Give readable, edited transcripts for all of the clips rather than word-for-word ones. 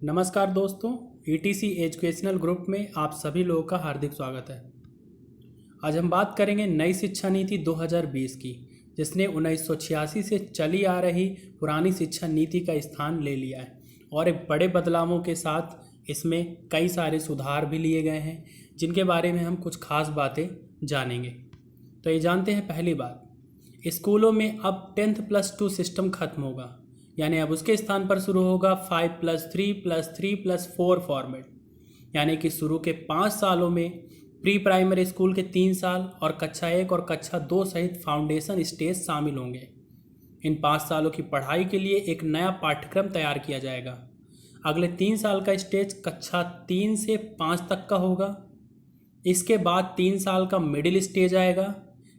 नमस्कार दोस्तों, etc educational group में आप सभी लोगों का हार्दिक स्वागत है। आज हम बात करेंगे नई शिक्षा नीति 2020 की, जिसने 1986 से चली आ रही पुरानी शिक्षा नीति का स्थान ले लिया है और एक बड़े बदलावों के साथ इसमें कई सारे सुधार भी लिए गए हैं, जिनके बारे में हम कुछ खास बातें जानेंगे। तो ये जानते हैं, पहली बात, स्कूलों में अब 10th+2 सिस्टम खत्म होगा, यानी अब उसके स्थान पर शुरू होगा 5+3+3+4 फॉर्मेट। यानी कि शुरू के 5 सालों में प्री प्राइमरी स्कूल के 3 साल और कक्षा 1 और कक्षा 2 सहित फाउंडेशन स्टेज शामिल होंगे। इन 5 सालों की पढ़ाई के लिए एक नया पाठ्यक्रम तैयार किया जाएगा। अगले 3 साल का स्टेज कक्षा 3 से 5 तक का होगा। इसके बाद 3 साल का मिडिल स्टेज आएगा,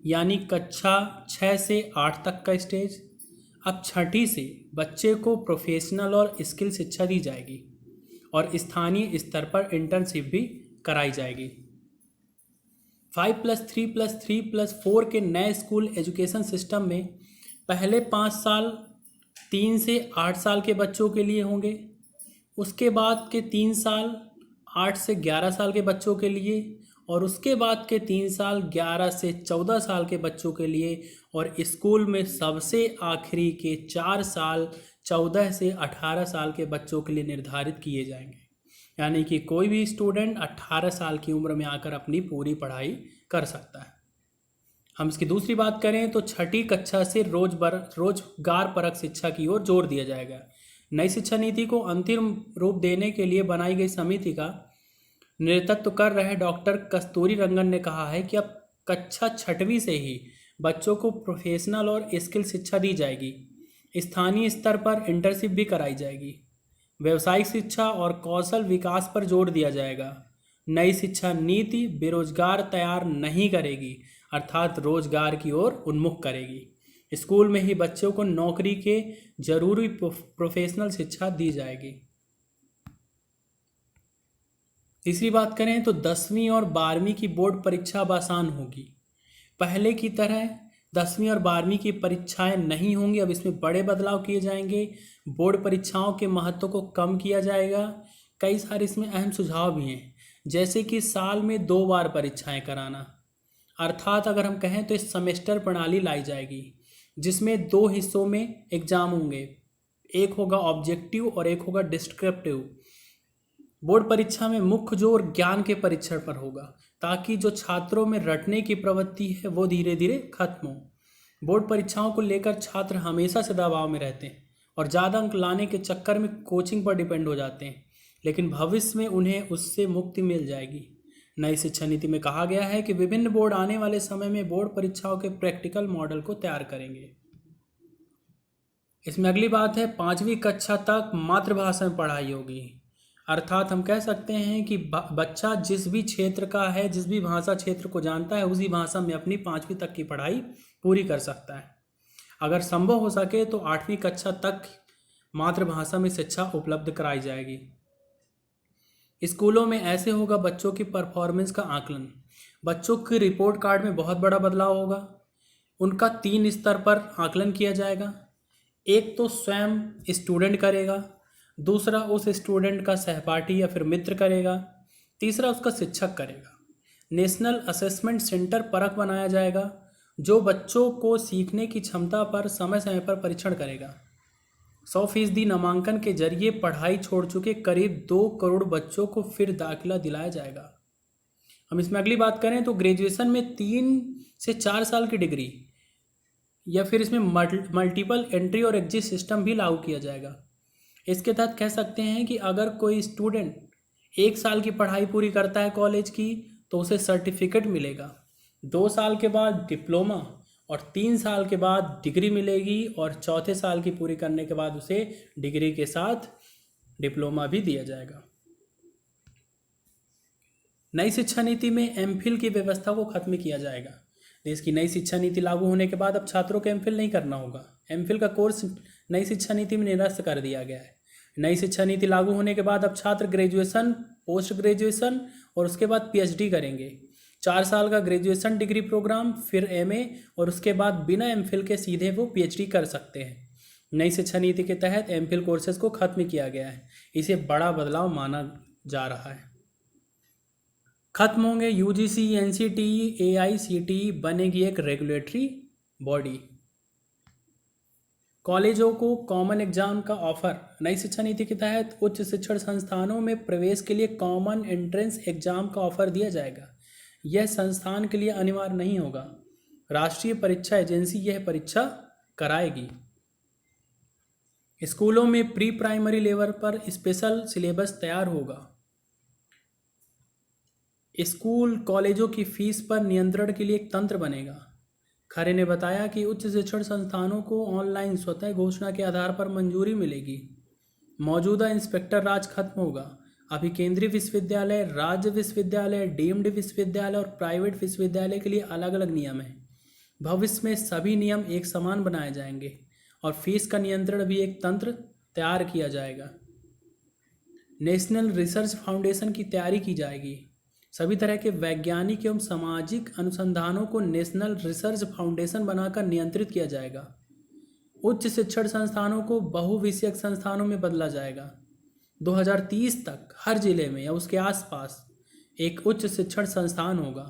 यानी कक्षा 6 से 8 तक का स्टेज। अब छठी से बच्चे को प्रोफेशनल और स्किल शिक्षा दी जाएगी और स्थानीय स्तर पर इंटर्नशिप भी कराई जाएगी। 5+3+3+4 के नए स्कूल एजुकेशन सिस्टम में पहले 5 साल 3 से 8 साल के बच्चों के लिए होंगे। उसके बाद के 3 साल 8 से 11 साल के बच्चों के लिए और उसके बाद के 3 साल 11 से 14 साल के बच्चों के लिए, और स्कूल में सबसे आखिरी के 4 साल 14 से 18 साल के बच्चों के लिए निर्धारित किए जाएंगे। यानी कि कोई भी स्टूडेंट 18 साल की उम्र में आकर अपनी पूरी पढ़ाई कर सकता है। हम इसकी दूसरी बात करें तो छठी कक्षा से रोजगार परक शिक्षा की ओर जोर दिया जाएगा। नई शिक्षा नीति को अंतिम रूप देने के लिए बनाई गई समिति का नेतृत्व कर रहे डॉक्टर कस्तूरी रंगन ने कहा है कि अब कक्षा 6वीं से ही बच्चों को प्रोफेशनल और स्किल शिक्षा दी जाएगी। स्थानीय स्तर पर इंटर्नशिप भी कराई जाएगी। व्यावसायिक शिक्षा और कौशल विकास पर जोर दिया जाएगा। नई शिक्षा नीति बेरोजगार तैयार नहीं करेगी, अर्थात रोजगार की ओर उन्मुख करेगी। स्कूल में ही बच्चों को नौकरी के जरूरी प्रोफेशनल शिक्षा दी जाएगी। तीसरी बात करें तो 10वीं और 12वीं की बोर्ड परीक्षा अब आसान होगी। पहले की तरह 10वीं और 12वीं की परीक्षाएं नहीं होंगी। अब इसमें बड़े बदलाव किए जाएंगे। बोर्ड परीक्षाओं के महत्व को कम किया जाएगा। कई सारे इसमें अहम सुझाव भी हैं, जैसे कि साल में 2 बार परीक्षाएं कराना, अर्थात अगर हम कहें तो इस सेमेस्टर प्रणाली लाई जाएगी, जिसमें 2 हिस्सों में एग्जाम होंगे। एक होगा ऑब्जेक्टिव और एक होगा डिस्क्रिप्टिव। बोर्ड परीक्षा में मुख्य जोर ज्ञान के परीक्षण पर होगा, ताकि जो छात्रों में रटने की प्रवृत्ति है वो धीरे धीरे खत्म हो। बोर्ड परीक्षाओं को लेकर छात्र हमेशा से दबाव में रहते हैं और ज़्यादा अंक लाने के चक्कर में कोचिंग पर डिपेंड हो जाते हैं, लेकिन भविष्य में उन्हें उससे मुक्ति मिल जाएगी। नई शिक्षा नीति में कहा गया है कि विभिन्न बोर्ड आने वाले समय में बोर्ड परीक्षाओं के प्रैक्टिकल मॉडल को तैयार करेंगे। इसमें अगली बात है, 5वीं कक्षा तक मातृभाषा में पढ़ाई होगी, अर्थात हम कह सकते हैं कि बच्चा जिस भी क्षेत्र का है, जिस भी भाषा क्षेत्र को जानता है, उसी भाषा में अपनी 5वीं तक की पढ़ाई पूरी कर सकता है। अगर संभव हो सके तो 8वीं कक्षा तक मातृभाषा में शिक्षा उपलब्ध कराई जाएगी। स्कूलों में ऐसे होगा बच्चों की परफॉर्मेंस का आकलन। बच्चों के रिपोर्ट कार्ड में बहुत बड़ा बदलाव होगा। उनका 3 स्तर पर आकलन किया जाएगा। एक तो स्वयं स्टूडेंट करेगा, दूसरा उस स्टूडेंट का सहपाठी या फिर मित्र करेगा, तीसरा उसका शिक्षक करेगा। नेशनल असेसमेंट सेंटर परख बनाया जाएगा, जो बच्चों को सीखने की क्षमता पर समय समय पर परीक्षण करेगा। 100% नामांकन के जरिए पढ़ाई छोड़ चुके करीब 2 करोड़ बच्चों को फिर दाखिला दिलाया जाएगा। हम इसमें अगली बात करें तो ग्रेजुएशन में 3 से 4 साल की डिग्री या फिर इसमें मल्टीपल एंट्री और एग्जिट सिस्टम भी लागू किया जाएगा। इसके तहत कह सकते हैं कि अगर कोई स्टूडेंट 1 साल की पढ़ाई पूरी करता है कॉलेज की, तो उसे सर्टिफिकेट मिलेगा। 2 साल के बाद डिप्लोमा और 3 साल के बाद डिग्री मिलेगी, और चौथे साल की पूरी करने के बाद उसे डिग्री के साथ डिप्लोमा भी दिया जाएगा। नई शिक्षा नीति में एमफिल की व्यवस्था को खत्म किया जाएगा। देश की नई शिक्षा नीति लागू होने के बाद अब छात्रों को एमफिल नहीं करना होगा। एमफिल का कोर्स नई शिक्षा नीति में निरस्त कर दिया गया है। नई शिक्षा नीति लागू होने के बाद अब छात्र ग्रेजुएशन, पोस्ट ग्रेजुएशन और उसके बाद पीएचडी करेंगे। 4 साल का ग्रेजुएशन डिग्री प्रोग्राम, फिर एमए, और उसके बाद बिना एमफिल के सीधे वो पीएचडी कर सकते हैं। नई शिक्षा नीति के तहत एमफिल कोर्सेज को खत्म किया गया है। इसे बड़ा बदलाव माना जा रहा है। खत्म होंगे यूजीसी, एनसीटीई, एआईसीटीई, बनेगी एक रेगुलेटरी बॉडी। कॉलेजों को कॉमन एग्जाम का ऑफर। नई शिक्षा नीति के तहत उच्च शिक्षण संस्थानों में प्रवेश के लिए कॉमन एंट्रेंस एग्जाम का ऑफर दिया जाएगा। यह संस्थान के लिए अनिवार्य नहीं होगा। राष्ट्रीय परीक्षा एजेंसी यह परीक्षा कराएगी। स्कूलों में प्री प्राइमरी लेवल पर स्पेशल सिलेबस तैयार होगा। स्कूल कॉलेजों की फीस पर नियंत्रण के लिए एक तंत्र बनेगा। खरे ने बताया कि उच्च शिक्षण संस्थानों को ऑनलाइन स्वतः घोषणा के आधार पर मंजूरी मिलेगी। मौजूदा इंस्पेक्टर राज खत्म होगा। अभी केंद्रीय विश्वविद्यालय, राज्य विश्वविद्यालय, डीम्ड विश्वविद्यालय और प्राइवेट विश्वविद्यालय के लिए अलग अलग नियम हैं। भविष्य में सभी नियम एक समान बनाए जाएंगे और फीस का नियंत्रण भी एक तंत्र तैयार किया जाएगा। नेशनल रिसर्च फाउंडेशन की तैयारी की जाएगी। सभी तरह के वैज्ञानिक एवं सामाजिक अनुसंधानों को नेशनल रिसर्च फाउंडेशन बनाकर नियंत्रित किया जाएगा। उच्च शिक्षण संस्थानों को बहुविषयक संस्थानों में बदला जाएगा। 2030 तक हर जिले में या उसके आसपास एक उच्च शिक्षण संस्थान होगा।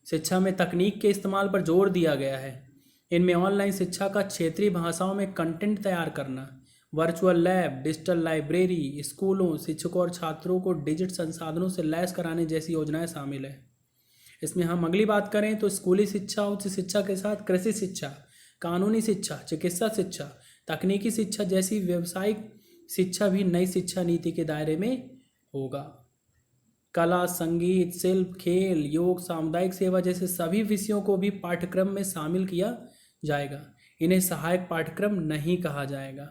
शिक्षा में तकनीक के इस्तेमाल पर जोर दिया गया है। इनमें ऑनलाइन शिक्षा का क्षेत्रीय भाषाओं में कंटेंट तैयार करना, वर्चुअल लैब, डिजिटल लाइब्रेरी, स्कूलों, शिक्षकों और छात्रों को डिजिटल संसाधनों से लैस कराने जैसी योजनाएं शामिल है। इसमें हम अगली बात करें तो स्कूली शिक्षा, उच्च शिक्षा के साथ कृषि शिक्षा, कानूनी शिक्षा, चिकित्सा शिक्षा, तकनीकी शिक्षा जैसी व्यावसायिक शिक्षा भी नई शिक्षा नीति के दायरे में होगा। कला, संगीत, शिल्प, खेल, योग, सामुदायिक सेवा जैसे सभी विषयों को भी पाठ्यक्रम में शामिल किया जाएगा। इन्हें सहायक पाठ्यक्रम नहीं कहा जाएगा।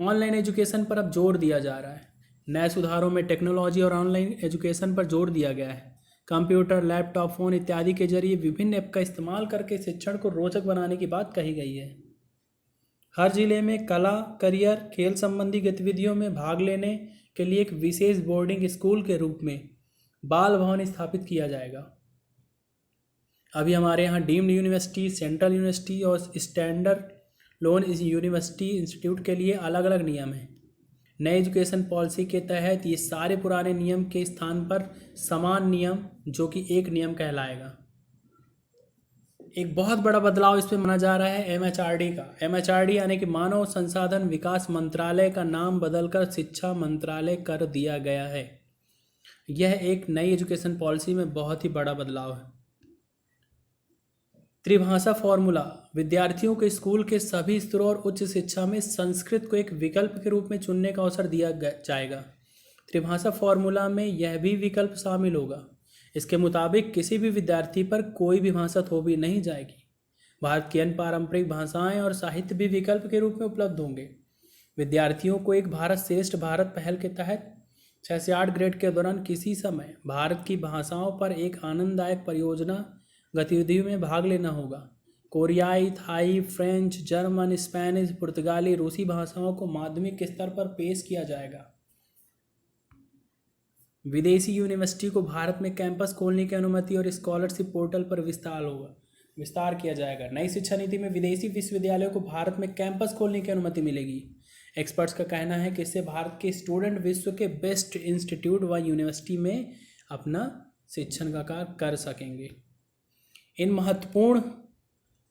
ऑनलाइन एजुकेशन पर अब जोर दिया जा रहा है। नए सुधारों में टेक्नोलॉजी और ऑनलाइन एजुकेशन पर जोर दिया गया है। कंप्यूटर, लैपटॉप, फोन इत्यादि के जरिए विभिन्न ऐप का इस्तेमाल करके शिक्षण को रोचक बनाने की बात कही गई है। हर जिले में कला, करियर, खेल संबंधी गतिविधियों में भाग लेने के लिए एक विशेष बोर्डिंग स्कूल के रूप में बाल भवन स्थापित किया जाएगा। अभी हमारे यहाँ डीम्ड यूनिवर्सिटी, सेंट्रल यूनिवर्सिटी और स्टैंडर्ड लोन यूनिवर्सिटी इंस्टीट्यूट के लिए अलग अलग नियम हैं। नए एजुकेशन पॉलिसी के तहत ये सारे पुराने नियम के स्थान पर समान नियम जो कि एक नियम कहलाएगा। एक बहुत बड़ा बदलाव इसमें माना जा रहा है एमएचआरडी का। एमएचआरडी यानी कि मानव संसाधन विकास मंत्रालय का नाम बदलकर शिक्षा मंत्रालय कर दिया गया है। यह एक नई एजुकेशन पॉलिसी में बहुत ही बड़ा बदलाव है। त्रिभाषा फॉर्मूला। विद्यार्थियों को स्कूल के सभी स्तरों और उच्च शिक्षा में संस्कृत को एक विकल्प के रूप में चुनने का अवसर दिया जाएगा। त्रिभाषा फॉर्मूला में यह भी विकल्प शामिल होगा। इसके मुताबिक किसी भी विद्यार्थी पर कोई भी भाषा थोपी नहीं जाएगी। भारत की अन्य पारंपरिक भाषाएं और साहित्य भी विकल्प के रूप में उपलब्ध होंगे। विद्यार्थियों को एक भारत श्रेष्ठ भारत पहल के तहत 6 से 8 ग्रेड के दौरान किसी समय भारत की भाषाओं पर एक आनंददायक परियोजना गतिविधि में भाग लेना होगा। कोरियाई, थाई, फ्रेंच, जर्मन, स्पेनिश, पुर्तगाली, रूसी भाषाओं को माध्यमिक स्तर पर पेश किया जाएगा। विदेशी यूनिवर्सिटी को भारत में कैंपस खोलने की अनुमति और स्कॉलरशिप पोर्टल पर विस्तार किया जाएगा। नई शिक्षा नीति में विदेशी विश्वविद्यालयों को भारत में कैंपस खोलने की अनुमति मिलेगी। एक्सपर्ट्स का कहना है कि इससे भारत के स्टूडेंट विश्व के बेस्ट इंस्टीट्यूट व यूनिवर्सिटी में अपना शिक्षण का कार्य कर सकेंगे। इन महत्वपूर्ण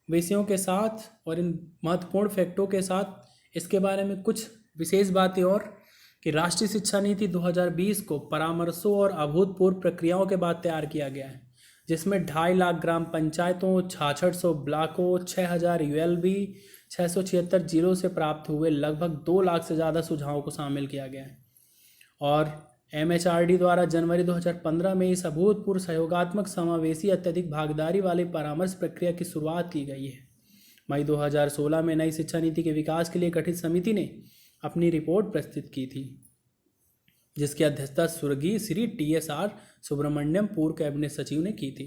विषयों के साथ और इन महत्वपूर्ण फैक्टों के साथ इसके बारे में कुछ विशेष बातें और कि राष्ट्रीय शिक्षा नीति 2020 को परामर्शों और अभूतपूर्व प्रक्रियाओं के बाद तैयार किया गया है, जिसमें 2.5 लाख ग्राम पंचायतों, 6600 ब्लॉकों, 6000 यूएलबी, 676 जिलों से प्राप्त हुए लगभग 2 लाख से ज़्यादा सुझावों को शामिल किया गया है। और एमएचआरडी द्वारा जनवरी 2015 में इस अभूतपूर्व सहयोगात्मक, समावेशी, अत्यधिक भागीदारी वाली परामर्श प्रक्रिया की शुरुआत की गई है। मई 2016 में नई शिक्षा नीति के विकास के लिए गठित समिति ने अपनी रिपोर्ट प्रस्तुत की थी, जिसकी अध्यक्षता स्वर्गीय श्री TSR सुब्रमण्यम, पूर्व कैबिनेट सचिव, ने की थी।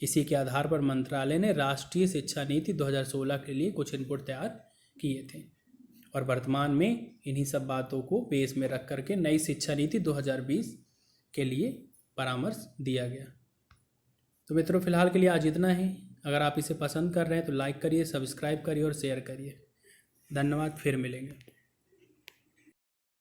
इसी के आधार पर मंत्रालय ने राष्ट्रीय शिक्षा नीति 2016 के लिए कुछ इनपुट तैयार किए थे और वर्तमान में इन्हीं सब बातों को बेस में रख करके नई शिक्षा नीति 2020 के लिए परामर्श दिया गया। तो मित्रों, फिलहाल के लिए आज इतना ही। अगर आप इसे पसंद कर रहे हैं तो लाइक करिए, सब्सक्राइब करिए और शेयर करिए। धन्यवाद, फिर मिलेंगे।